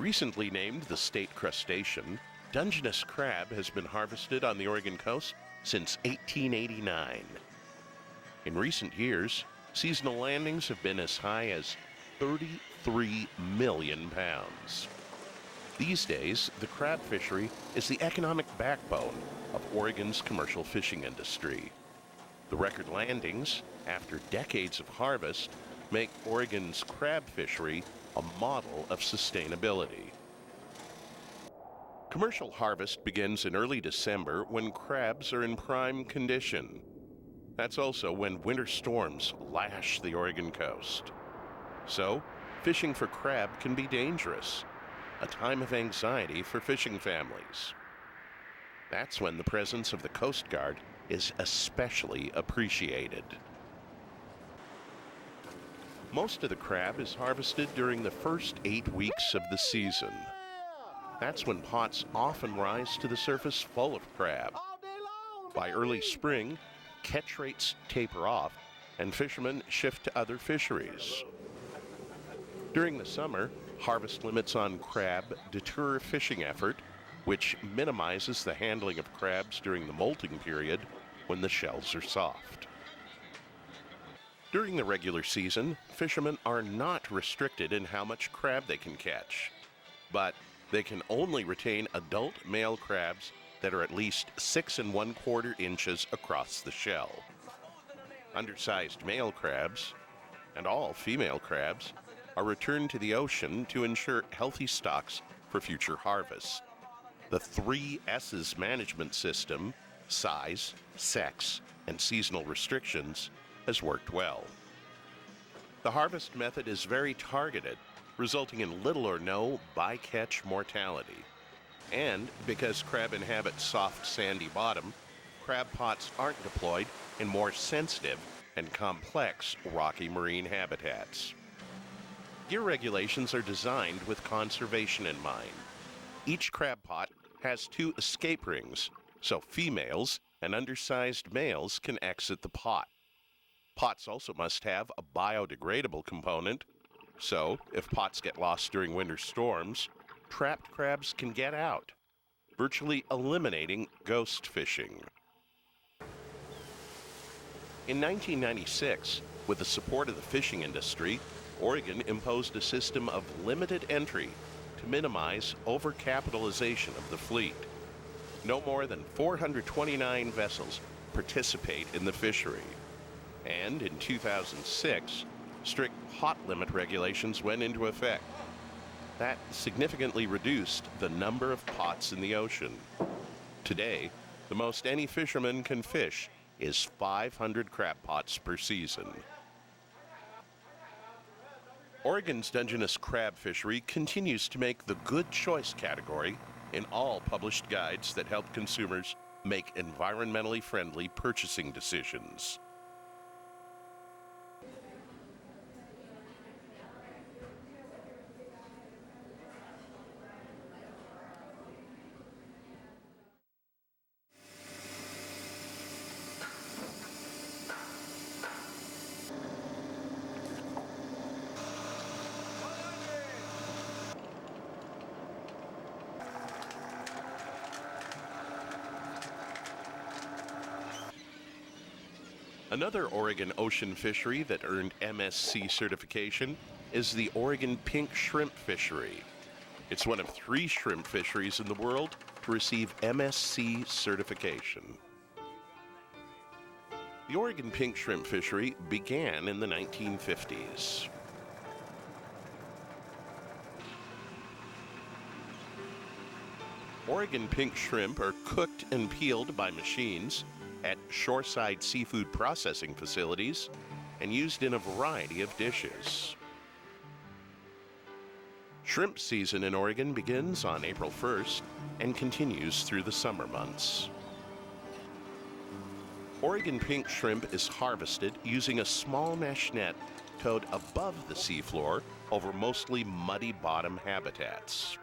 Recently named the state crustacean, Dungeness crab has been harvested on the Oregon coast since 1889. In recent years, seasonal landings have been as high as 33 million pounds. These days, the crab fishery is the economic backbone of Oregon's commercial fishing industry. The record landings, after decades of harvest, make Oregon's crab fishery a model of sustainability. Commercial harvest begins in early December when crabs are in prime condition. That's also when winter storms lash the Oregon coast. So, fishing for crab can be dangerous, a time of anxiety for fishing families. That's when the presence of the Coast Guard is especially appreciated. Most of the crab is harvested during the first 8 weeks of the season. That's when pots often rise to the surface full of crab. By early spring, catch rates taper off and fishermen shift to other fisheries. During the summer, harvest limits on crab deter fishing effort, which minimizes the handling of crabs during the molting period when the shells are soft. During the regular season, fishermen are not restricted in how much crab they can catch, but they can only retain adult male crabs that are at least 6 1/4 inches across the shell. Undersized male crabs, and all female crabs, are returned to the ocean to ensure healthy stocks for future harvests. The 3 S's management system, size, sex, and seasonal restrictions, has worked well. The harvest method is very targeted, resulting in little or no bycatch mortality. And because crab inhabit soft, sandy bottom, crab pots aren't deployed in more sensitive and complex rocky marine habitats. Gear regulations are designed with conservation in mind. Each crab pot has 2 escape rings, so females and undersized males can exit the pot. Pots also must have a biodegradable component, so if pots get lost during winter storms, trapped crabs can get out, virtually eliminating ghost fishing. In 1996, with the support of the fishing industry, Oregon imposed a system of limited entry to minimize overcapitalization of the fleet. No more than 429 vessels participate in the fishery. And in 2006, strict pot limit regulations went into effect. That significantly reduced the number of pots in the ocean. Today, the most any fisherman can fish is 500 crab pots per season. Oregon's Dungeness crab fishery continues to make the good choice category in all published guides that help consumers make environmentally friendly purchasing decisions. Another Oregon ocean fishery that earned MSC certification is the Oregon pink shrimp fishery. It's one of 3 shrimp fisheries in the world to receive MSC certification. The Oregon pink shrimp fishery began in the 1950s. Oregon pink shrimp are cooked and peeled by machines at shoreside seafood processing facilities and used in a variety of dishes. Shrimp season in Oregon begins on April 1st and continues through the summer months. Oregon pink shrimp is harvested using a small mesh net towed above the seafloor over mostly muddy bottom habitats.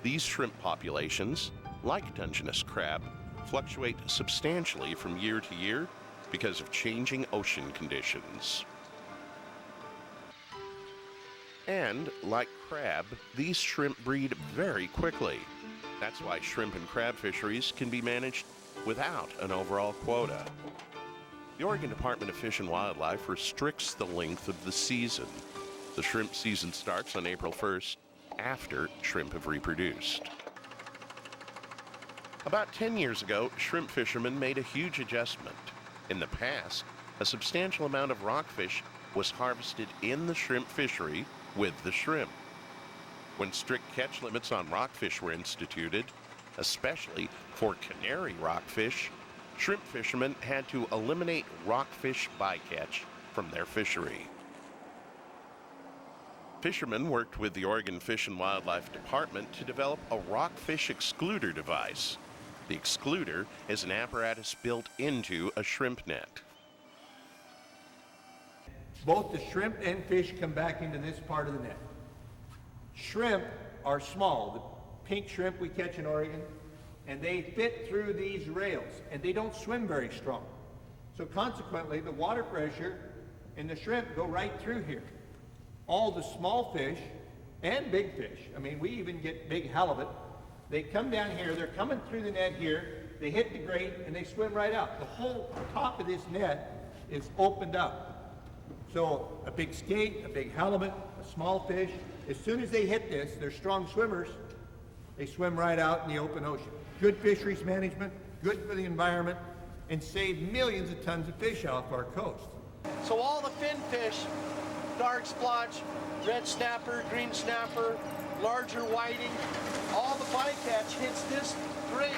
These shrimp populations, like Dungeness crab, fluctuate substantially from year to year because of changing ocean conditions. And, like crab, these shrimp breed very quickly. That's why shrimp and crab fisheries can be managed without an overall quota. The Oregon Department of Fish and Wildlife restricts the length of the season. The shrimp season starts on April 1st, after shrimp have reproduced. About 10 years ago, shrimp fishermen made a huge adjustment. In the past, a substantial amount of rockfish was harvested in the shrimp fishery with the shrimp. When strict catch limits on rockfish were instituted, especially for canary rockfish, shrimp fishermen had to eliminate rockfish bycatch from their fishery. Fishermen worked with the Oregon Fish and Wildlife Department to develop a rockfish excluder device. The excluder is an apparatus built into a shrimp net. Both the shrimp and fish come back into this part of the net. Shrimp are small, the pink shrimp we catch in Oregon, and they fit through these rails, and they don't swim very strong. So consequently, the water pressure and the shrimp go right through here. All the small fish and big fish, I mean, we even get big halibut, they come down here, they're coming through the net here, they hit the grate, and they swim right out. The whole top of this net is opened up. So a big skate, a big halibut, a small fish, as soon as they hit this, they're strong swimmers, they swim right out in the open ocean. Good fisheries management, good for the environment, and save millions of tons of fish off our coast. So all the finfish, dark splotch, red snapper, green snapper, larger whiting, all the bycatch hits this grate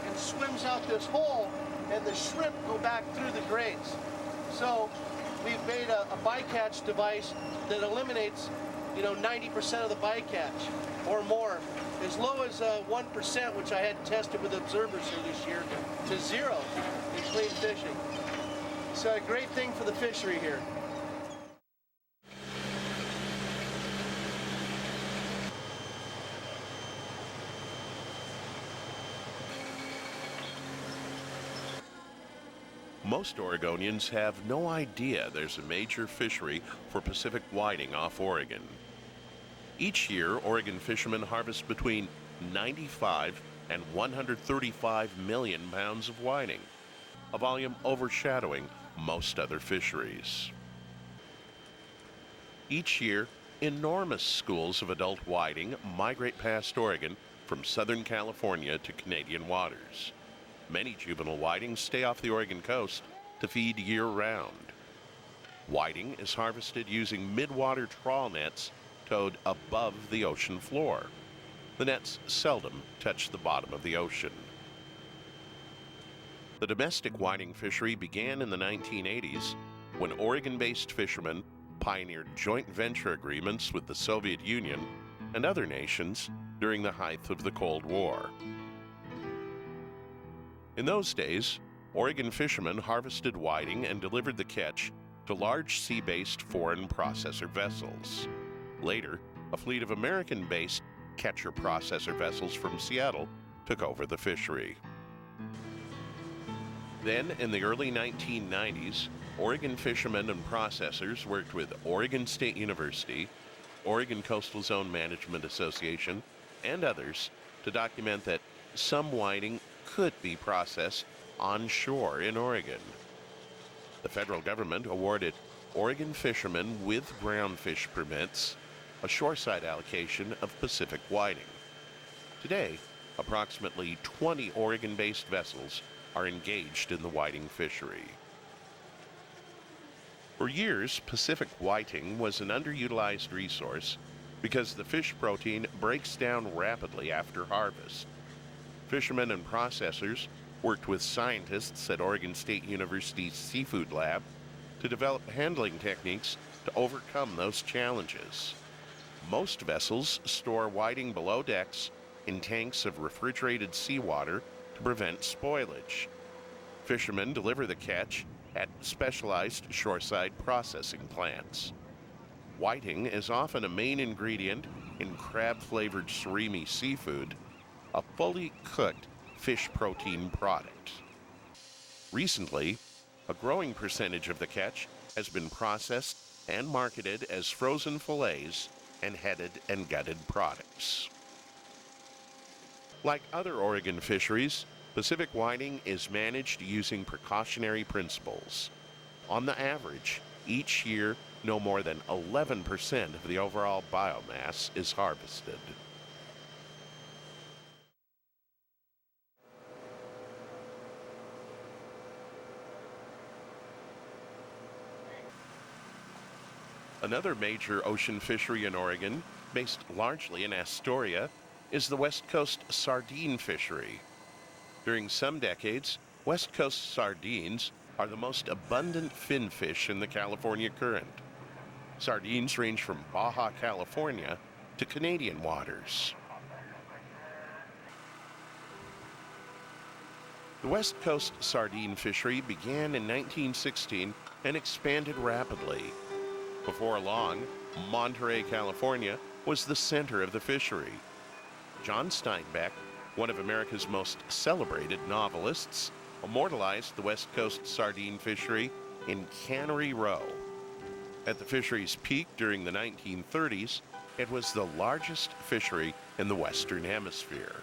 and swims out this hole, and the shrimp go back through the grates. So we've made a bycatch device that eliminates, 90% of the bycatch or more, as low as 1%, which I had tested with observers here this year, to 0 in clean fishing. So a great thing for the fishery here. Most Oregonians have no idea there's a major fishery for Pacific whiting off Oregon. Each year, Oregon fishermen harvest between 95 and 135 million pounds of whiting, a volume overshadowing most other fisheries. Each year, enormous schools of adult whiting migrate past Oregon from Southern California to Canadian waters. Many juvenile whiting stay off the Oregon coast to feed year-round. Whiting is harvested using midwater trawl nets towed above the ocean floor. The nets seldom touch the bottom of the ocean. The domestic whiting fishery began in the 1980s when Oregon-based fishermen pioneered joint venture agreements with the Soviet Union and other nations during the height of the Cold War. In those days, Oregon fishermen harvested whiting and delivered the catch to large sea-based foreign processor vessels. Later, a fleet of American-based catcher-processor vessels from Seattle took over the fishery. Then, in the early 1990s, Oregon fishermen and processors worked with Oregon State University, Oregon Coastal Zone Management Association, and others to document that some whiting could be processed onshore in Oregon. The federal government awarded Oregon fishermen with groundfish permits a shoreside allocation of Pacific whiting. Today, approximately 20 Oregon-based vessels are engaged in the whiting fishery. For years, Pacific whiting was an underutilized resource because the fish protein breaks down rapidly after harvest. Fishermen and processors worked with scientists at Oregon State University's Seafood Lab to develop handling techniques to overcome those challenges. Most vessels store whiting below decks in tanks of refrigerated seawater to prevent spoilage. Fishermen deliver the catch at specialized shoreside processing plants. Whiting is often a main ingredient in crab-flavored surimi seafood, a fully cooked fish protein product. Recently, a growing percentage of the catch has been processed and marketed as frozen fillets and headed and gutted products. Like other Oregon fisheries, Pacific whiting is managed using precautionary principles. On the average, each year, no more than 11% of the overall biomass is harvested. Another major ocean fishery in Oregon, based largely in Astoria, is the West Coast sardine fishery. During some decades, West Coast sardines are the most abundant fin fish in the California current. Sardines range from Baja California to Canadian waters. The West Coast sardine fishery began in 1916 and expanded rapidly. Before long, Monterey, California was the center of the fishery. John Steinbeck, one of America's most celebrated novelists, immortalized the West Coast sardine fishery in Cannery Row. At the fishery's peak during the 1930s, it was the largest fishery in the Western Hemisphere.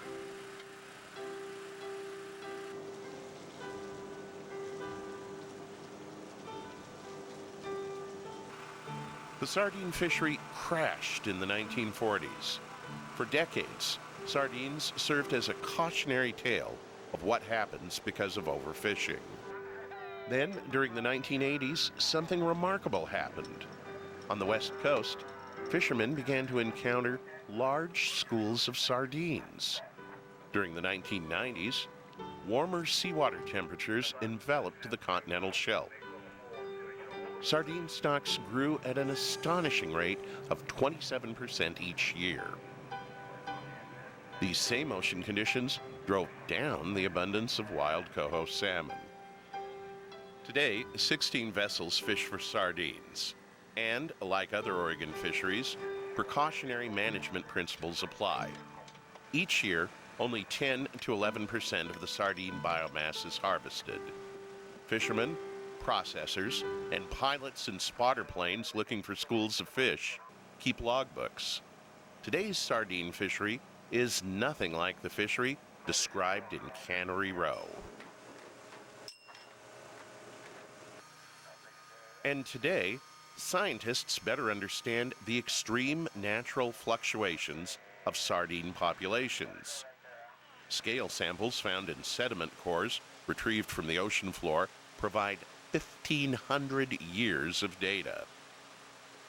The sardine fishery crashed in the 1940s. For decades, sardines served as a cautionary tale of what happens because of overfishing. Then, during the 1980s, something remarkable happened. On the West Coast, fishermen began to encounter large schools of sardines. During the 1990s, warmer seawater temperatures enveloped the continental shelf. Sardine stocks grew at an astonishing rate of 27% each year. These same ocean conditions drove down the abundance of wild coho salmon. Today, 16 vessels fish for sardines, and, like other Oregon fisheries, precautionary management principles apply. Each year, only 10 to 11% of the sardine biomass is harvested. Fishermen, processors, and pilots in spotter planes looking for schools of fish keep logbooks. Today's sardine fishery is nothing like the fishery described in Cannery Row. And today, scientists better understand the extreme natural fluctuations of sardine populations. Scale samples found in sediment cores retrieved from the ocean floor provide 1,500 years of data.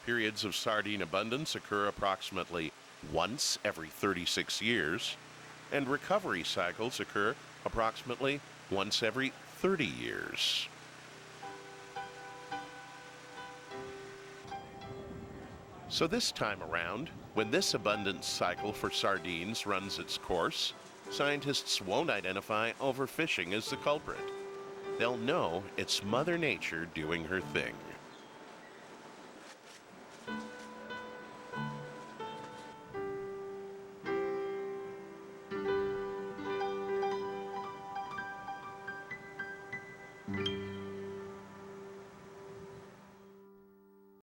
Periods of sardine abundance occur approximately once every 36 years, and recovery cycles occur approximately once every 30 years. So this time around, when this abundance cycle for sardines runs its course, scientists won't identify overfishing as the culprit. They'll know it's Mother Nature doing her thing.